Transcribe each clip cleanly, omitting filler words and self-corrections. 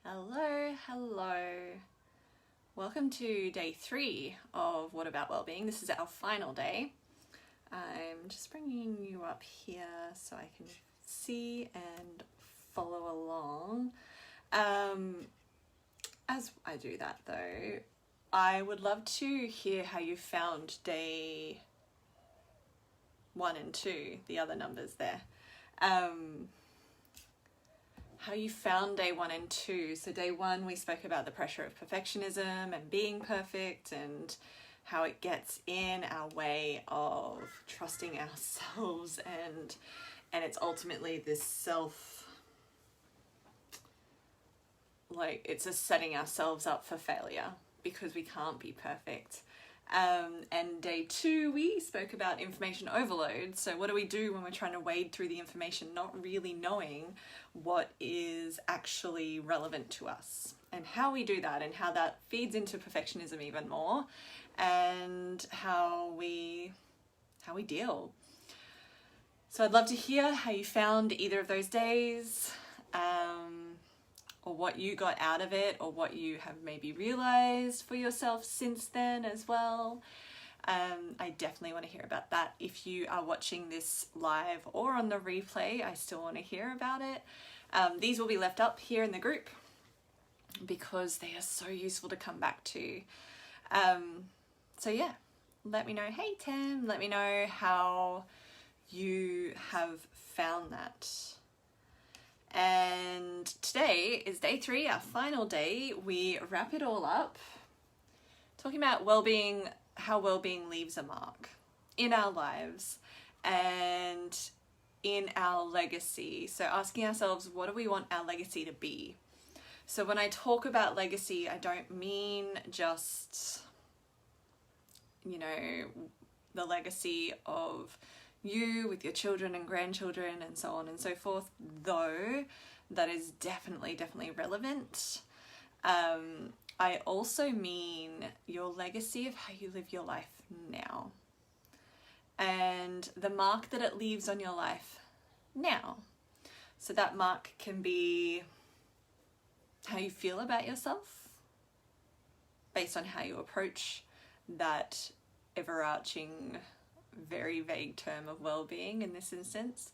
Hello. Welcome to day 3 of What About Wellbeing. This is our final day. I'm just bringing you up here so I can see and follow along. As I do that though, I would love to hear how you found day 1 and 2, the other numbers there. How you found day 1 and 2. So day 1 we spoke about the pressure of perfectionism and being perfect and how it gets in our way of trusting ourselves and it's ultimately this it's just setting ourselves up for failure because we can't be perfect. And day 2 we spoke about information overload. So what do we do when we're trying to wade through the information, not really knowing what is actually relevant to us, and how we do that, and how that feeds into perfectionism even more, and how we deal. So I'd love to hear how you found either of those days, or what you got out of it, or what you have maybe realized for yourself since then as well. I definitely want to hear about that. If you are watching this live or on the replay, I still want to hear about it. These will be left up here in the group because they are so useful to come back to. So yeah, let me know. Hey Tim, let me know how you have found that. And today is day 3, our final day. We wrap it all up talking about well-being, how well-being leaves a mark in our lives and in our legacy. So asking ourselves, what do we want our legacy to be? So when I talk about legacy, I don't mean just, the legacy of you with your children and grandchildren and so on and so forth, though that is definitely relevant. I also mean your legacy of how you live your life now and the mark that it leaves on your life now. So that mark can be how you feel about yourself based on how you approach that overarching very vague term of well-being in this instance,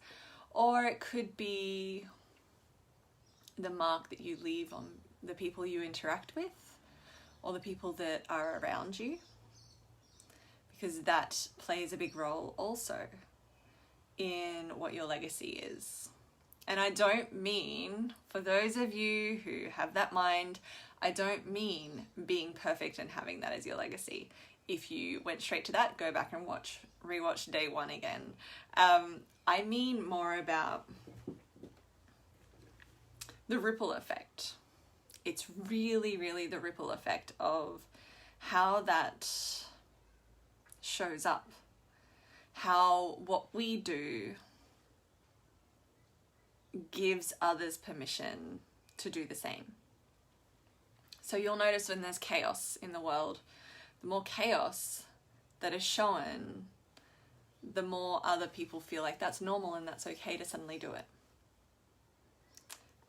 or it could be the mark that you leave on the people you interact with or the people that are around you, because that plays a big role also in what your legacy is. And I don't mean, for those of you who have that mind, I don't mean being perfect and having that as your legacy. If you went straight to that, go back and rewatch day 1 again. I mean more about the ripple effect. It's really the ripple effect of how that shows up, how what we do gives others permission to do the same. So you'll notice when there's chaos in the world, the more chaos that is shown, the more other people feel like that's normal and that's okay to suddenly do it.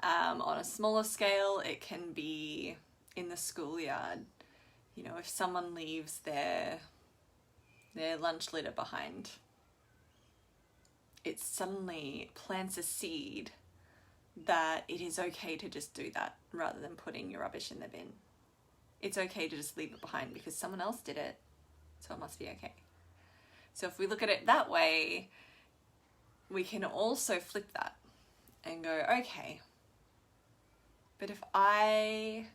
On a smaller scale, it can be in the schoolyard. If someone leaves their lunch litter behind, it suddenly plants a seed that it is okay to just do that rather than putting your rubbish in the bin. It's okay to just leave it behind because someone else did it, so it must be okay. So if we look at it that way, we can also flip that and go, okay, but if I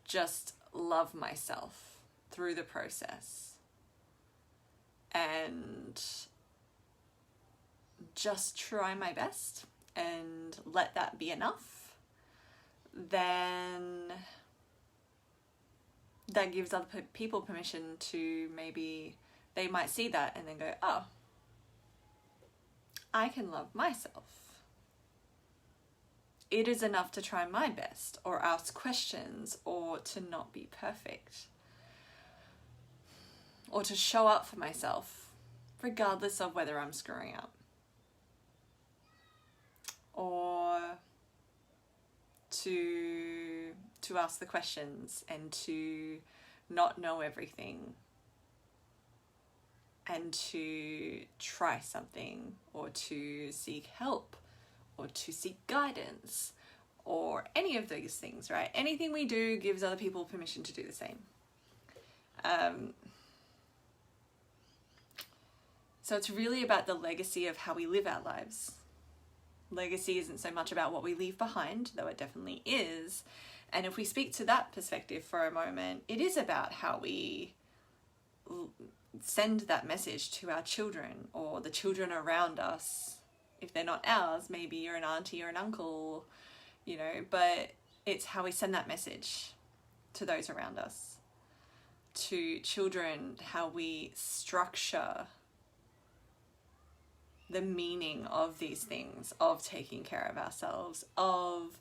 just love myself through the process and just try my best and let that be enough, then that gives other people permission to, maybe they might see that and then go, oh, I can love myself. It is enough to try my best or ask questions or to not be perfect or to show up for myself regardless of whether I'm screwing up, or to to ask the questions and to not know everything and to try something or to seek help or to seek guidance or any of those things, right? Anything we do gives other people permission to do the same. So it's really about the legacy of how we live our lives. Legacy isn't so much about what we leave behind, though it definitely is. And if we speak to that perspective for a moment, it is about how we send that message to our children or the children around us. If they're not ours, maybe you're an auntie or an uncle, you know, but it's how we send that message to those around us. To children, how we structure the meaning of these things, of taking care of ourselves, of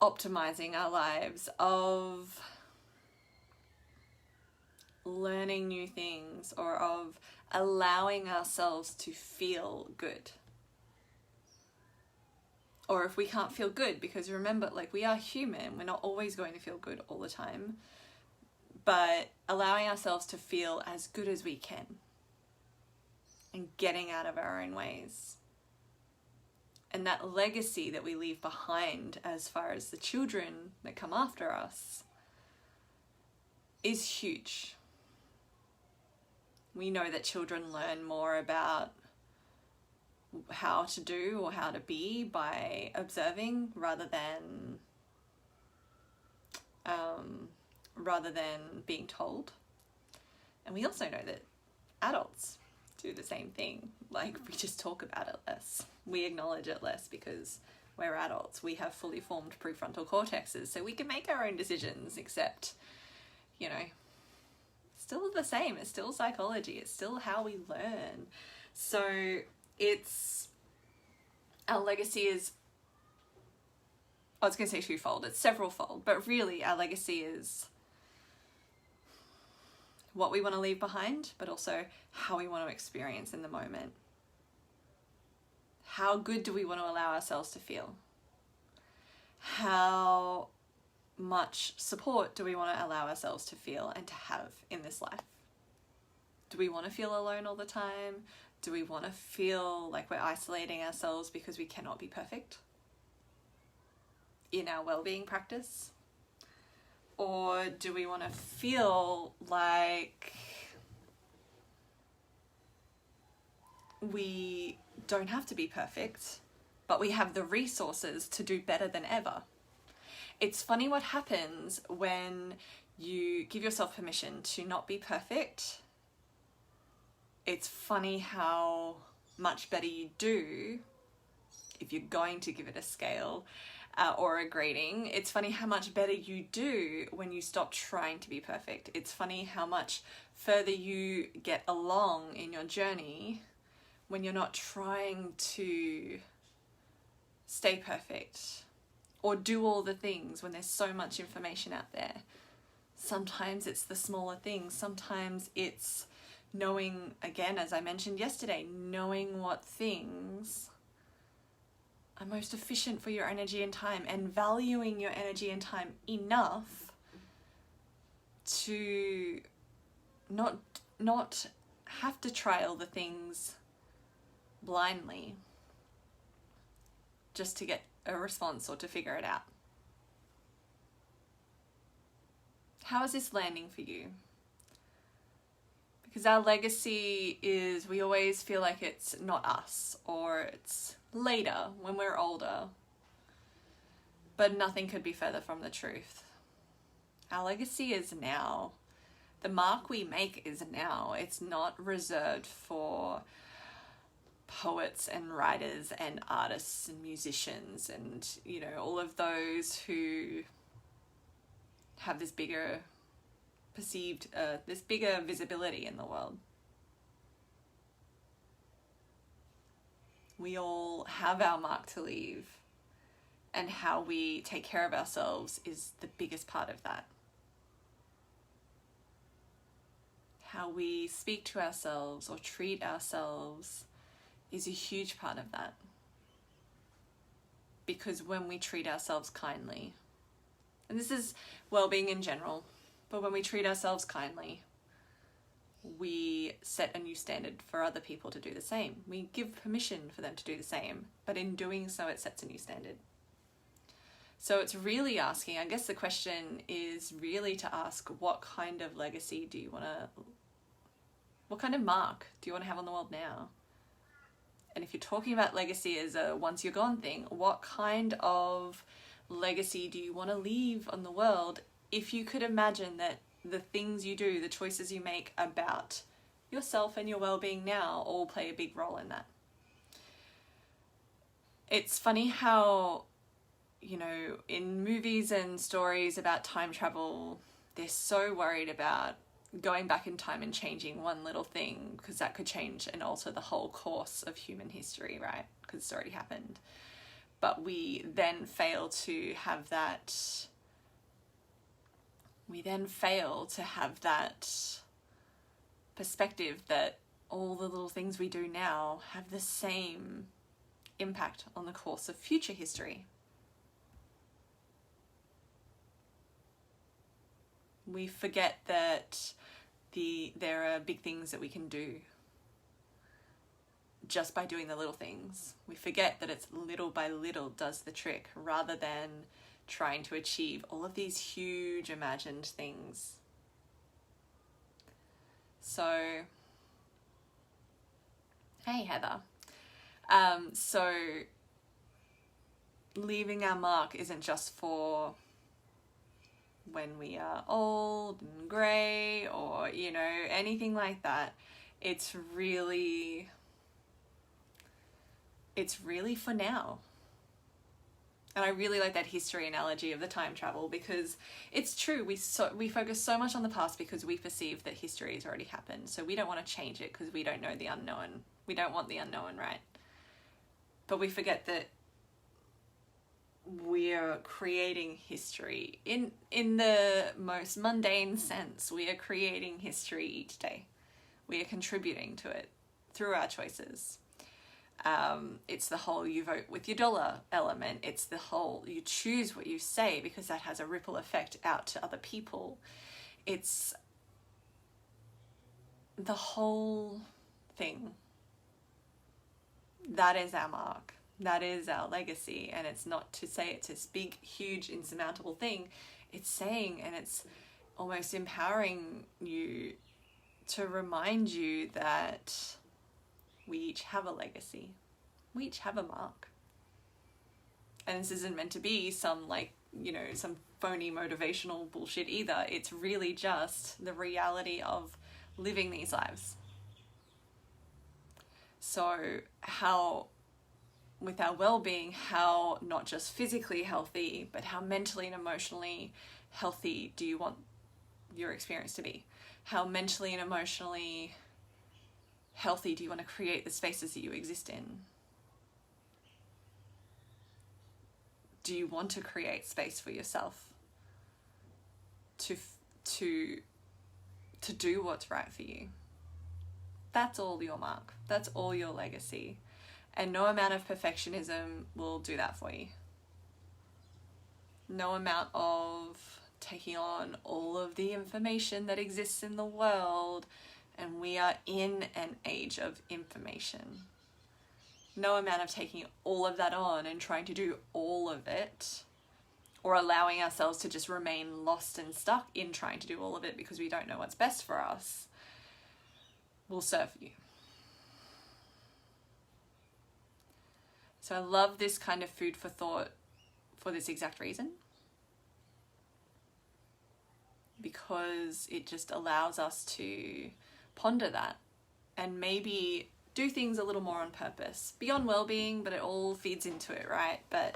optimizing our lives, of learning new things, or of allowing ourselves to feel good. Or if we can't feel good, because remember, like, we are human, we're not always going to feel good all the time, but allowing ourselves to feel as good as we can and getting out of our own ways. And that legacy that we leave behind as far as the children that come after us is huge. We know that children learn more about how to do or how to be by observing rather than being told. And we also know that adults do the same thing. Like, we just talk about it less. We acknowledge it less because we're adults. We have fully formed prefrontal cortexes, so we can make our own decisions, except, you know, still the same. It's still psychology. It's still how we learn. So it's, our legacy is, I was going to say twofold. It's severalfold, but really our legacy is what we want to leave behind, but also how we want to experience in the moment. How good do we want to allow ourselves to feel? How much support do we want to allow ourselves to feel and to have in this life? Do we want to feel alone all the time? Do we want to feel like we're isolating ourselves because we cannot be perfect in our well-being practice? Or do we want to feel like we don't have to be perfect, but we have the resources to do better than ever? It's funny what happens when you give yourself permission to not be perfect. It's funny how much better you do, if you're going to give it a scale or a grading. It's funny how much better you do when you stop trying to be perfect. It's funny how much further you get along in your journey when you're not trying to stay perfect or do all the things when there's so much information out there. Sometimes it's the smaller things. Sometimes it's knowing, again, as I mentioned yesterday, knowing what things are most efficient for your energy and time, and valuing your energy and time enough to not have to try all the things blindly just to get a response or to figure it out. How is this landing for you? Because our legacy is, we always feel like it's not us, or it's later when we're older. But nothing could be further from the truth. Our legacy is now. The mark we make is now. It's not reserved for poets and writers and artists and musicians and, you know, all of those who have this bigger perceived, this bigger visibility in the world. We all have our mark to leave, and how we take care of ourselves is the biggest part of that. How we speak to ourselves or treat ourselves is a huge part of that. Because when we treat ourselves kindly, And this is well-being in general. But when we treat ourselves kindly, we set a new standard for other people to do the same. We give permission for them to do the same, but in doing so, it sets a new standard. So it's really asking, I guess the question is really to ask, what kind of legacy do you want to, what kind of mark do you want to have on the world now? And if you're talking about legacy as a once you're gone thing, what kind of legacy do you want to leave on the world if you could imagine that the things you do, the choices you make about yourself and your well-being now all play a big role in that? It's funny how, you know, in movies and stories about time travel, they're so worried about going back in time and changing one little thing because that could change and alter the whole course of human history, right? Because it's already happened. But we then fail to have that perspective that all the little things we do now have the same impact on the course of future history. We forget that there are big things that we can do just by doing the little things. We forget that it's little by little does the trick, rather than trying to achieve all of these huge imagined things. So, hey Heather. So leaving our mark isn't just for when we are old and grey or, you know, anything like that. It's really for now. And I really like that history analogy of the time travel, because it's true. We focus so much on the past because we perceive that history has already happened. So we don't want to change it because we don't know the unknown. We don't want the unknown, right? But we forget that we're creating history in the most mundane sense. We are creating history each day. We are contributing to it through our choices. It's the whole you vote with your dollar element. It's the whole you choose what you say because that has a ripple effect out to other people. It's the whole thing. That is our mark. That is our legacy. And it's not to say it's this big, huge, insurmountable thing. It's saying, and it's almost empowering you to remind you that we each have a legacy. We each have a mark. And this isn't meant to be some some phony motivational bullshit either. It's really just the reality of living these lives. So how, with our well-being, how not just physically healthy, but how mentally and emotionally healthy do you want your experience to be? How mentally and emotionally healthy do you want to create the spaces that you exist in? Do you want to create space for yourself to do what's right for you? That's all your mark. That's all your legacy. And no amount of perfectionism will do that for you. No amount of taking on all of the information that exists in the world. And we are in an age of information. No amount of taking all of that on and trying to do all of it, or allowing ourselves to just remain lost and stuck in trying to do all of it because we don't know what's best for us, will serve you. So I love this kind of food for thought for this exact reason, because it just allows us to ponder that and maybe do things a little more on purpose. Beyond well-being, but it all feeds into it, right? But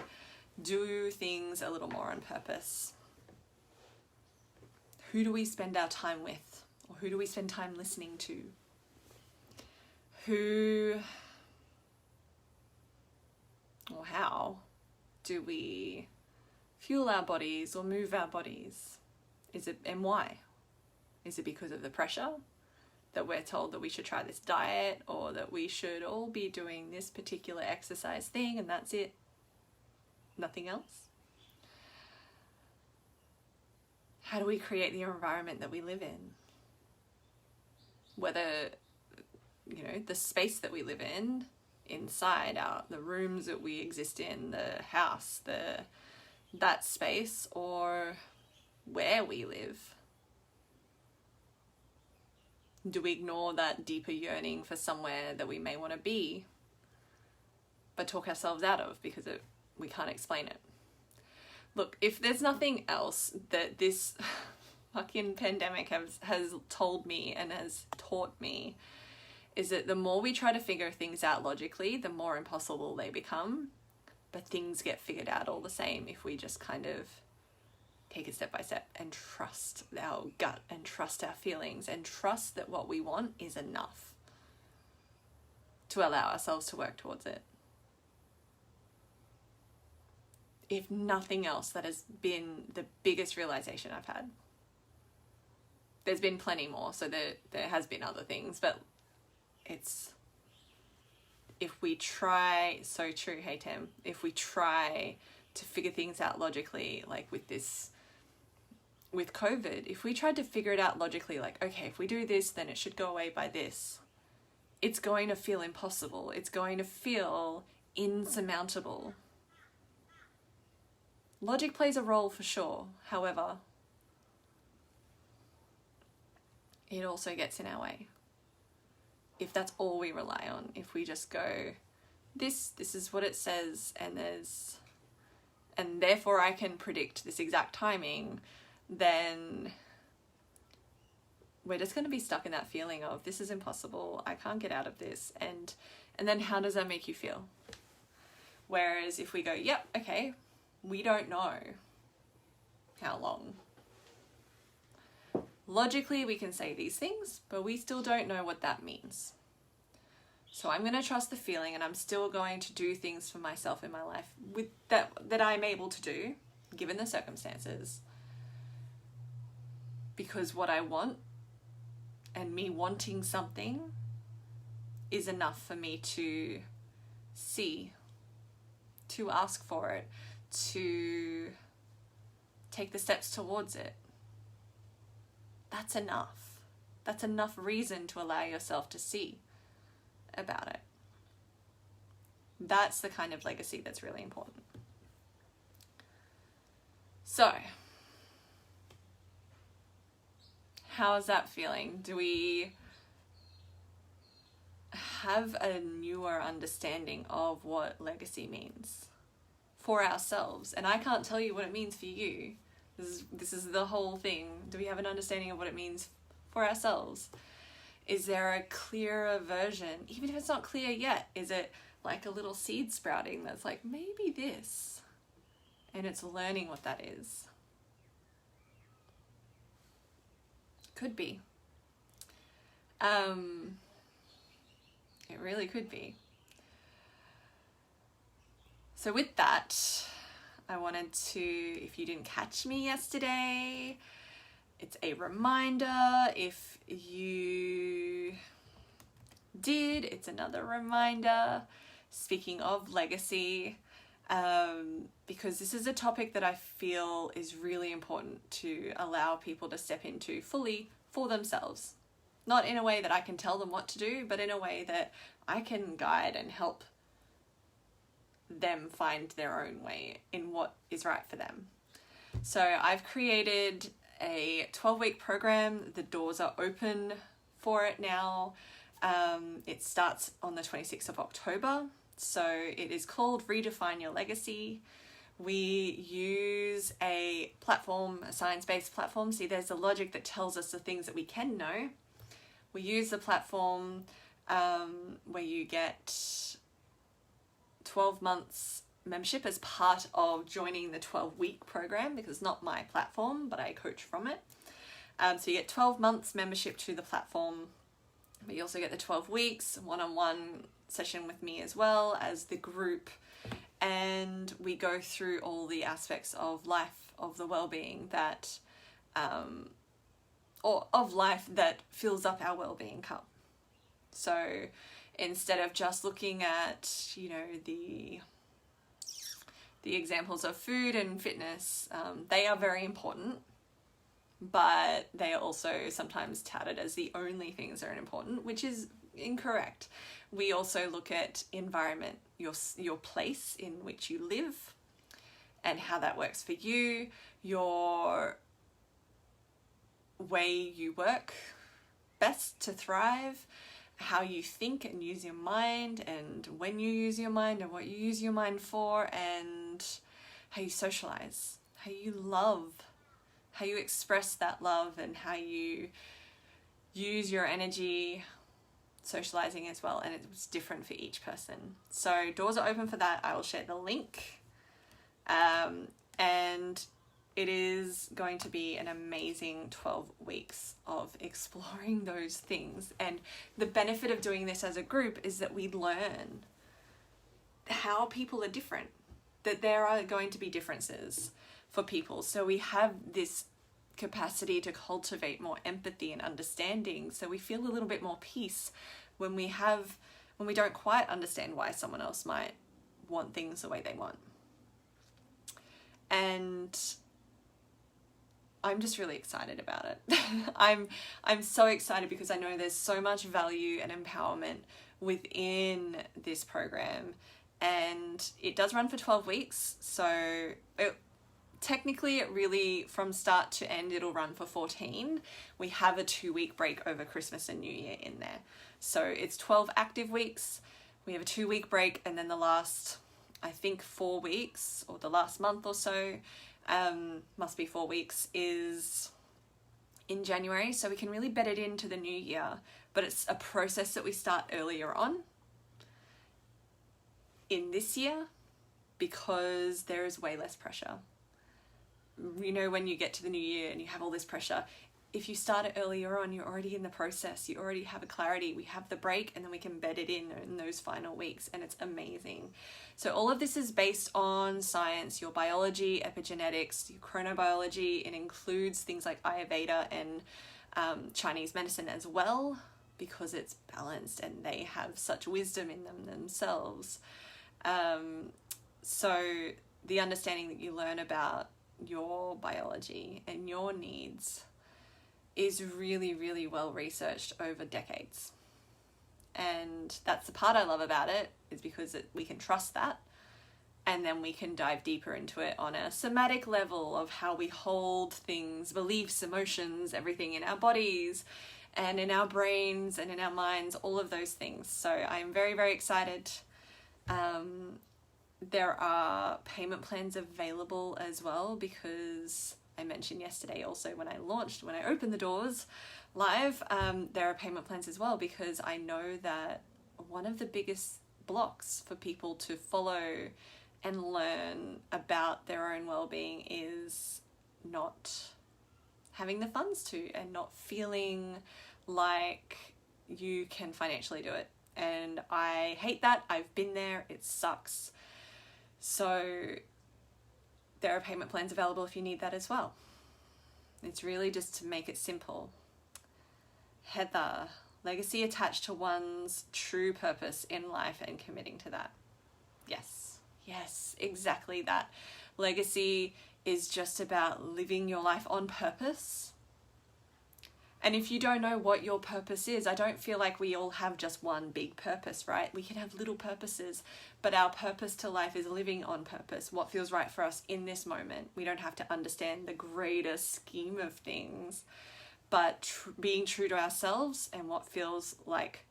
do things a little more on purpose. Who do we spend our time with? Or who do we spend time listening to? Who or how do we fuel our bodies or move our bodies? And why? Is it because of the pressure that we're told that we should try this diet, or that we should all be doing this particular exercise thing and that's it, nothing else? How do we create the environment that we live in? Whether, you know, the space that we live in, inside the rooms that we exist in, the house, that space, or where we live. Do we ignore that deeper yearning for somewhere that we may want to be, but talk ourselves out of because we can't explain it? Look, if there's nothing else that this fucking pandemic has told me and has taught me, is that the more we try to figure things out logically, the more impossible they become. But things get figured out all the same if we just kind of take it step by step and trust our gut and trust our feelings and trust that what we want is enough to allow ourselves to work towards it. If nothing else, that has been the biggest realization I've had. There's been plenty more, so there has been other things, but it's, if we try, so true, hey Tam, if we try to figure things out logically, like with COVID, if we tried to figure it out logically, like, okay, if we do this, then it should go away by this, it's going to feel impossible. It's going to feel insurmountable. Logic plays a role for sure. However, it also gets in our way. If that's all we rely on, if we just go, this is what it says, and therefore I can predict this exact timing, then we're just going to be stuck in that feeling of, this is impossible, I can't get out of this, and then how does that make you feel? Whereas if we go, yep, okay, we don't know how long. Logically, we can say these things, but we still don't know what that means. So I'm going to trust the feeling, and I'm still going to do things for myself in my life with that I'm able to do, given the circumstances. Because what I want, and me wanting something, is enough for me to see, to ask for it, to take the steps towards it. That's enough. That's enough reason to allow yourself to see about it. That's the kind of legacy that's really important. So, how's that feeling? Do we have a newer understanding of what legacy means for ourselves? And I can't tell you what it means for you. This is the whole thing. Do we have an understanding of what it means for ourselves? Is there a clearer version? Even if it's not clear yet, is it like a little seed sprouting that's like, maybe this? And it's learning what that is. Could be. It really could be. So with that, I wanted to, if you didn't catch me yesterday, it's a reminder. If you did, it's another reminder. Speaking of legacy, because this is a topic that I feel is really important to allow people to step into fully for themselves. Not in a way that I can tell them what to do, but in a way that I can guide and help them find their own way in what is right for them. So I've created a 12-week program. The doors are open for it now. It starts on the 26th of October. So it is called Redefine Your Legacy. We use a platform, a science-based platform. See, there's a logic that tells us the things that we can know. We use the platform where you get 12 months membership as part of joining the 12-week program, because it's not my platform, but I coach from it. So you get 12 months membership to the platform, but you also get the 12 weeks one-on-one session with me as well as the group. And we go through all the aspects of life, of the well-being that, or of life that fills up our well-being cup. So instead of just looking at, you know, the examples of food and fitness, they are very important. but they are also sometimes touted as the only things that are important, which is incorrect. We also look at environment, your place in which you live and how that works for you, your way you work best to thrive, how you think and use your mind, and when you use your mind and what you use your mind for, and how you socialize, how you love, how you express that love, and how you use your energy socializing as well. And it's different for each person. So doors are open for that. I will share the link. And it is going to be an amazing 12 weeks of exploring those things. And the benefit of doing this as a group is that we learn how people are different, that there are going to be differences for people. So we have this capacity to cultivate more empathy and understanding. So we feel a little bit more peace when we don't quite understand why someone else might want things the way they want. And I'm just really excited about it. I'm so excited because I know there's so much value and empowerment within this program, and it does run for 12 weeks. So technically it really, from start to end, it'll run for 14. We have a 2-week break over Christmas and New Year in there. So it's 12 active weeks. We have a 2-week break, and then the last, I think 4 weeks, or the last month or so, must be 4 weeks, is in January. So we can really bed it into the new year, but it's a process that we start earlier on in this year because there is way less pressure. You know, when you get to the new year and you have all this pressure, if you start it earlier on, you're already in the process, you already have a clarity. We have the break, and then we can bed it in those final weeks, and it's amazing. So all of this is based on science, your biology, epigenetics, your chronobiology. It includes things like Ayurveda and Chinese medicine as well, because it's balanced and they have such wisdom in them themselves. So the understanding that you learn about your biology and your needs is really, really well researched over decades. And that's the part I love about it, is because we can trust that, and then we can dive deeper into it on a somatic level of how we hold things, beliefs, emotions, everything in our bodies and in our brains and in our minds, all of those things. So I'm very, very excited. There are payment plans available as well, because I mentioned yesterday also when I opened the doors live, there are payment plans as well, because I know that one of the biggest blocks for people to follow and learn about their own well-being is not having the funds to, and not feeling like you can financially do it. And I hate that. I've been there. It sucks. So there are payment plans available if you need that as well. It's really just to make it simple. Heather, legacy attached to one's true purpose in life and committing to that. Yes, exactly that. Legacy is just about living your life on purpose. And if you don't know what your purpose is, I don't feel like we all have just one big purpose, right? We can have little purposes, but our purpose to life is living on purpose, what feels right for us in this moment. We don't have to understand the greater scheme of things, but being true to ourselves and what feels like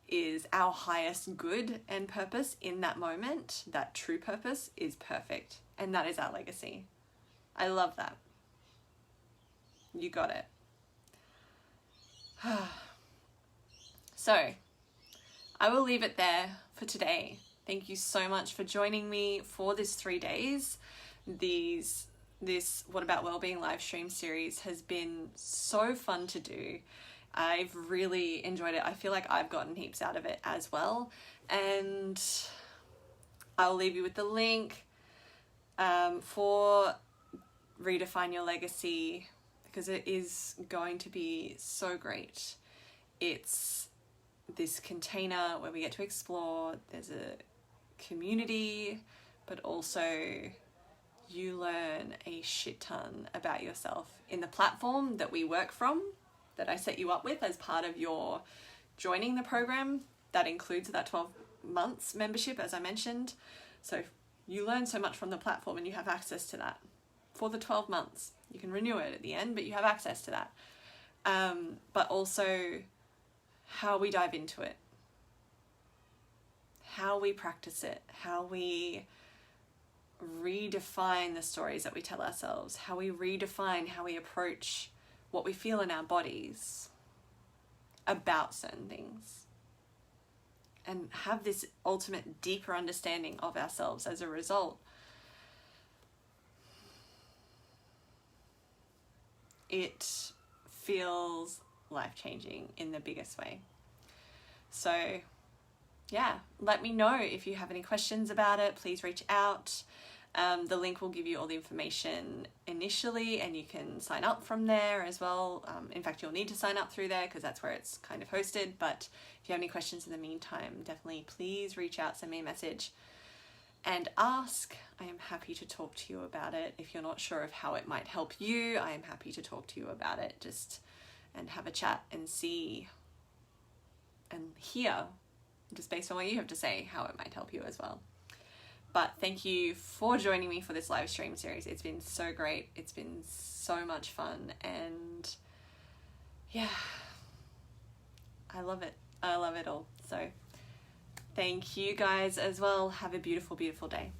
is our highest good and purpose in that moment, that true purpose, is perfect. And that is our legacy. I love that. You got it. So I will leave it there for today. Thank you so much for joining me for this 3 days. This What About Wellbeing live stream series has been so fun to do. I've really enjoyed it. I feel like I've gotten heaps out of it as well. And I'll leave you with the link for Redefine Your Legacy, because it is going to be so great. It's this container where we get to explore. There's a community, but also you learn a shit ton about yourself in the platform that we work from, that I set you up with as part of your joining the program. That includes that 12 months membership, as I mentioned. So you learn so much from the platform, and you have access to that for the 12 months. You can renew it at the end, but you have access to that. But also how we dive into it, how we practice it, how we redefine the stories that we tell ourselves, how we redefine how we approach what we feel in our bodies about certain things, and have this ultimate deeper understanding of ourselves as a result. It feels life-changing in the biggest way. So yeah, let me know if you have any questions about it. Please reach out. The link will give you all the information initially, and you can sign up from there as well. In fact, you'll need to sign up through there because that's where it's kind of hosted. But if you have any questions in the meantime, definitely please reach out, send me a message and ask. I am happy to talk to you about it. If you're not sure of how it might help you, I am happy to talk to you about it and have a chat and see and hear, just based on what you have to say, how it might help you as well. But thank you for joining me for this live stream series. It's been so great. It's been so much fun. And yeah, I love it. I love it all. So thank you guys as well. Have a beautiful, beautiful day.